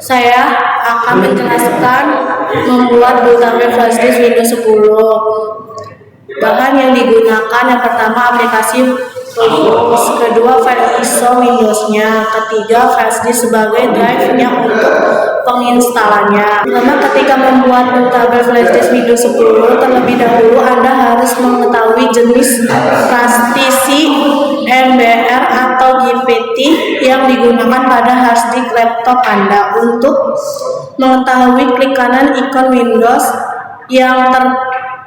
Saya akan menjelaskan membuat bootable flash disk Windows 10. Bahan yang digunakan yang pertama aplikasi Rufus, kedua file ISO Windows-nya, ketiga flash disk sebagai drive-nya untuk penginstalannya. Pertama, ketika membuat bootable flash disk Windows 10, terlebih dahulu Anda harus mengetahui jenis prestisi MBR atau GPT yang digunakan pada hard disk laptop Anda. Untuk mengetahui, klik kanan ikon Windows yang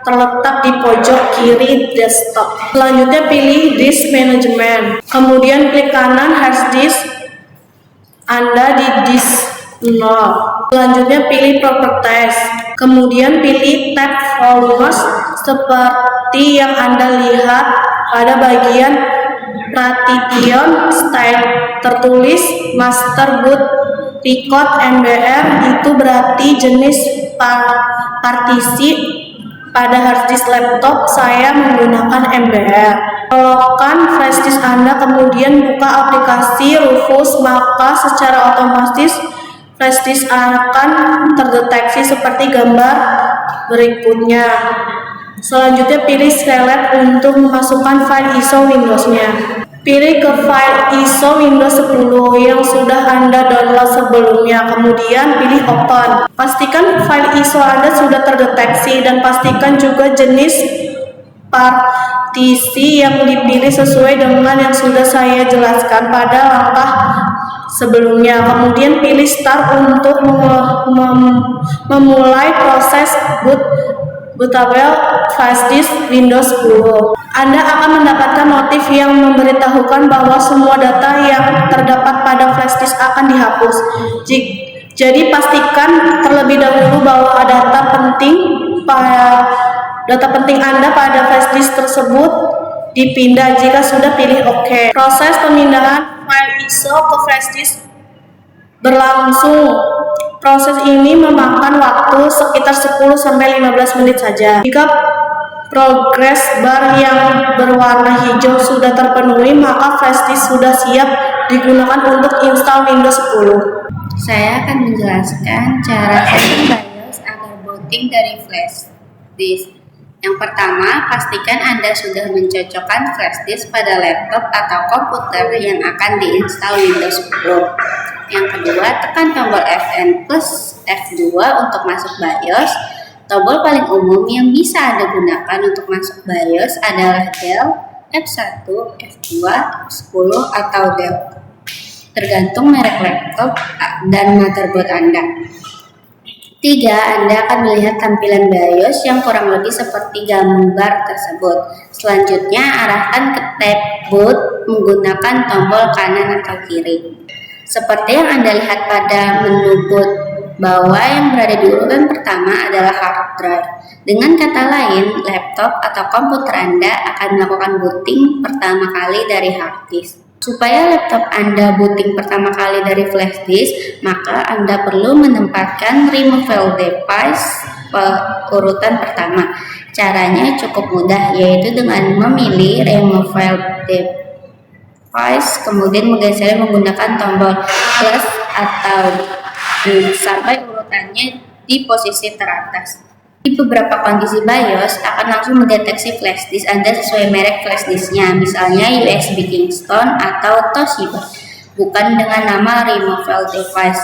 terletak di pojok kiri desktop. Selanjutnya pilih Disk Management. Kemudian klik kanan hard disk Anda di disk 0. Selanjutnya pilih Properties. Kemudian pilih tab Volumes seperti yang Anda lihat pada bagian Partition Style tertulis Master Boot Record MBR, itu berarti jenis partisi. Pada hard disk laptop saya menggunakan MBR. Colokan flash disk Anda, kemudian buka aplikasi Rufus, maka secara otomatis flash disk akan terdeteksi seperti gambar berikutnya. Selanjutnya pilih Select untuk memasukkan file ISO Windows-nya. Pilih ke file ISO Windows 10 yang sudah Anda download sebelumnya, kemudian pilih Open. Pastikan file ISO Anda sudah terdeteksi dan pastikan juga jenis partisi yang dipilih sesuai dengan yang sudah saya jelaskan pada langkah sebelumnya. Kemudian pilih Start untuk memulai proses bootable flash disk Windows 10. Anda akan mendapatkan notif yang memberitahukan bahwa semua data yang terdapat pada flash disk akan dihapus. Jadi pastikan terlebih dahulu bahwa data penting Anda pada flash disk tersebut dipindah. Jika sudah, pilih OK. Proses pemindahan file ISO ke flash disk berlangsung. Proses ini memakan waktu sekitar 10-15 menit saja. Jika progress bar yang berwarna hijau sudah terpenuhi, maka flash disk sudah siap digunakan untuk install Windows 10. Saya akan menjelaskan cara setting BIOS agar booting dari flash disk. Yang pertama, pastikan Anda sudah mencocokkan flash disk pada laptop atau komputer yang akan diinstal Windows 10. Yang kedua, tekan tombol Fn plus F2 untuk masuk BIOS. Tombol paling umum yang bisa Anda gunakan untuk masuk BIOS adalah Del, F1, F2, F10, atau Del, tergantung merek laptop dan motherboard Anda. 3. Anda akan melihat tampilan BIOS yang kurang lebih seperti gambar tersebut. Selanjutnya, arahkan ke tab Boot menggunakan tombol kanan atau kiri. Seperti yang Anda lihat pada menu boot bahwa yang berada di urutan pertama adalah hard drive. Dengan kata lain, laptop atau komputer Anda akan melakukan booting pertama kali dari hard disk. Supaya laptop Anda booting pertama kali dari flash disk, maka Anda perlu menempatkan removable device urutan pertama. Caranya cukup mudah, yaitu dengan memilih removable device, kemudian menggeser menggunakan tombol plus atau sampai urutannya di posisi teratas. Di beberapa kondisi BIOS akan langsung mendeteksi flash disk Anda sesuai merek flash disknya, misalnya USB Kingston atau Toshiba, bukan dengan nama removable device.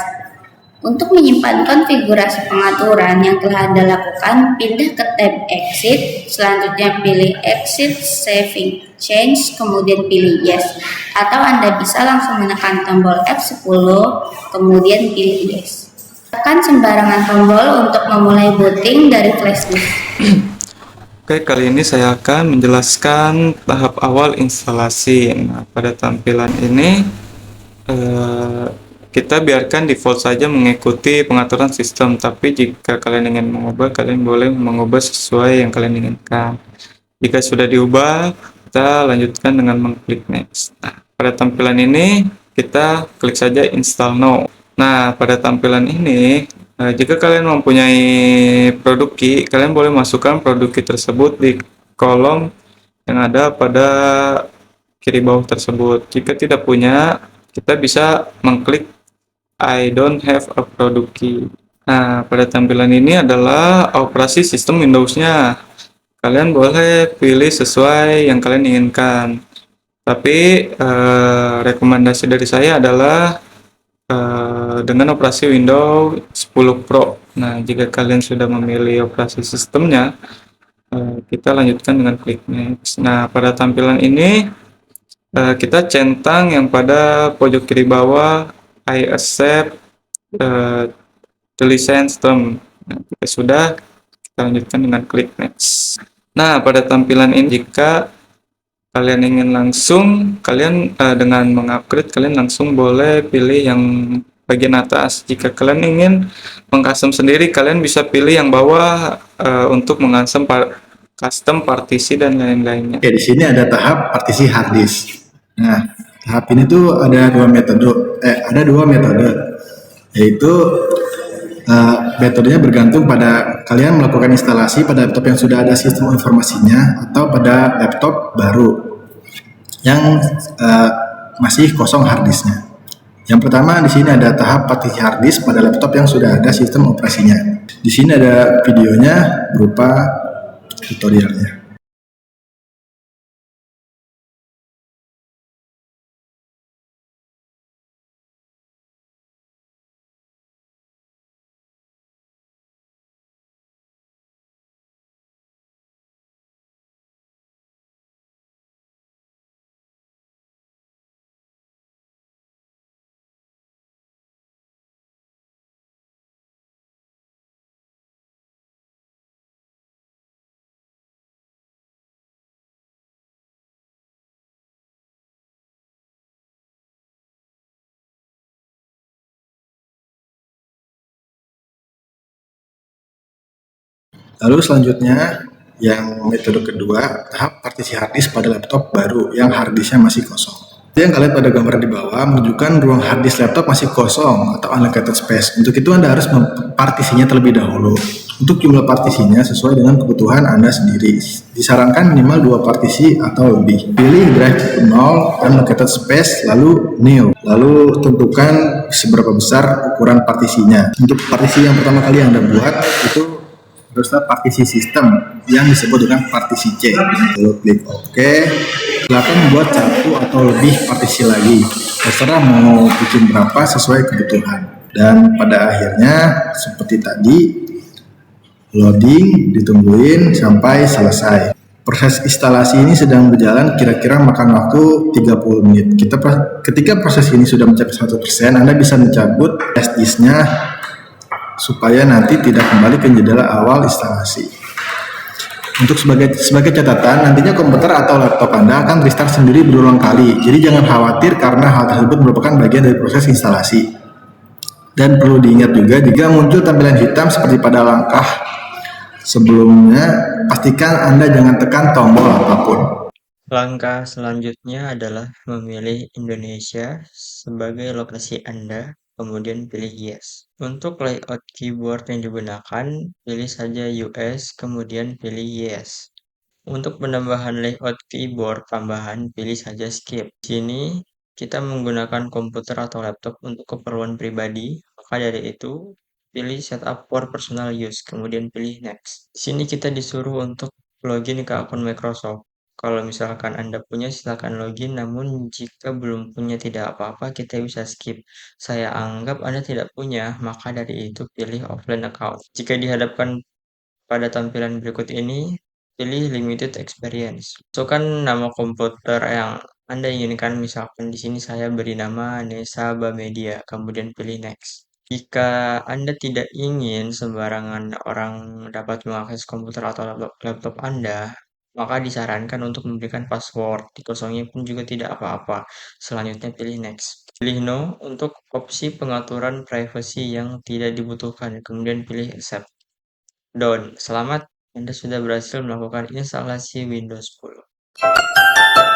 Untuk menyimpan konfigurasi pengaturan yang telah Anda lakukan, pindah ke tab Exit, selanjutnya pilih Exit Saving Change, kemudian pilih Yes, atau Anda bisa langsung menekan tombol F10, kemudian pilih Yes. Tekan sembarangan tombol untuk memulai booting dari flash disk. Oke, kali ini saya akan menjelaskan tahap awal instalasi. Nah, pada tampilan ini kita biarkan default saja mengikuti pengaturan sistem, tapi jika kalian ingin mengubah, kalian boleh mengubah sesuai yang kalian inginkan. Jika sudah diubah, kita lanjutkan dengan mengklik next. Nah, pada tampilan ini kita klik saja install now. Nah, pada tampilan ini, jika kalian mempunyai produk key, kalian boleh masukkan produk key tersebut di kolom yang ada pada kiri bawah tersebut. Jika tidak punya, kita bisa mengklik I don't have a product key. Nah, pada tampilan ini adalah operasi sistem Windows-nya. Kalian boleh pilih sesuai yang kalian inginkan. Tapi rekomendasi dari saya adalah dengan operasi Windows 10 Pro. Nah, jika kalian sudah memilih operasi sistemnya, kita lanjutkan dengan klik next. Nah, pada tampilan ini kita centang yang pada pojok kiri bawah I accept the license term. Nah, jika sudah, kita lanjutkan dengan klik next. Nah, pada tampilan ini jika kalian ingin langsung, kalian dengan mengupgrade, kalian langsung boleh pilih yang bagian atas. Jika kalian ingin mengcustom sendiri, kalian bisa pilih yang bawah untuk custom partisi dan lain-lainnya. Oke, di sini ada tahap partisi hard disk. Nah, tahap ini tuh ada dua metode, yaitu metodenya bergantung pada kalian melakukan instalasi pada laptop yang sudah ada sistem informasinya atau pada laptop baru yang masih kosong hard disknya. Yang pertama di sini ada tahap partisi hard disk pada laptop yang sudah ada sistem operasinya. Di sini ada videonya berupa tutorialnya. Lalu selanjutnya yang metode kedua, tahap partisi hard disk pada laptop baru yang hard disknya masih kosong. Yang kalian pada gambar di bawah menunjukkan ruang hard disk laptop masih kosong atau unallocated space. Untuk itu Anda harus mempartisinya terlebih dahulu. Untuk jumlah partisinya sesuai dengan kebutuhan Anda sendiri. Disarankan minimal 2 partisi atau lebih. Pilih drive 0, unallocated space, lalu new. Lalu tentukan seberapa besar ukuran partisinya. Untuk partisi yang pertama kali Anda buat itu teruslah partisi sistem yang disebut dengan partisi C. Lalu klik OK. Silakan membuat 1 atau lebih partisi lagi. Terserah mau bikin berapa sesuai kebutuhan. Dan pada akhirnya seperti tadi, loading, ditungguin sampai selesai. Proses instalasi ini sedang berjalan kira-kira makan waktu 30 menit. Ketika proses ini sudah mencapai 100%, Anda bisa mencabut flash disknya supaya nanti tidak kembali ke jendela awal instalasi. Untuk sebagai catatan, nantinya komputer atau laptop Anda akan restart sendiri berulang kali. Jadi jangan khawatir karena hal tersebut merupakan bagian dari proses instalasi. Dan perlu diingat juga jika muncul tampilan hitam seperti pada langkah sebelumnya, pastikan Anda jangan tekan tombol apapun. Langkah selanjutnya adalah memilih Indonesia sebagai lokasi Anda, kemudian pilih Yes. Untuk layout keyboard yang digunakan, pilih saja US, kemudian pilih Yes. Untuk penambahan layout keyboard tambahan, pilih saja Skip. Di sini, kita menggunakan komputer atau laptop untuk keperluan pribadi, maka dari itu, pilih Setup for Personal Use, kemudian pilih Next. Di sini kita disuruh untuk login ke akun Microsoft. Kalau misalkan Anda punya, silakan login, namun jika belum punya tidak apa-apa, kita bisa skip. Saya anggap Anda tidak punya, maka dari itu pilih offline account. Jika dihadapkan pada tampilan berikut ini, pilih limited experience. Masukkan nama komputer yang Anda inginkan, misalkan di sini saya beri nama Nesa Bamedia, kemudian pilih next. Jika Anda tidak ingin sembarangan orang dapat mengakses komputer atau laptop Anda, maka disarankan untuk memberikan password. Dikosongnya pun juga tidak apa-apa. Selanjutnya pilih next. Pilih no untuk opsi pengaturan privacy yang tidak dibutuhkan. Kemudian pilih accept. Done. Selamat, Anda sudah berhasil melakukan instalasi Windows 10.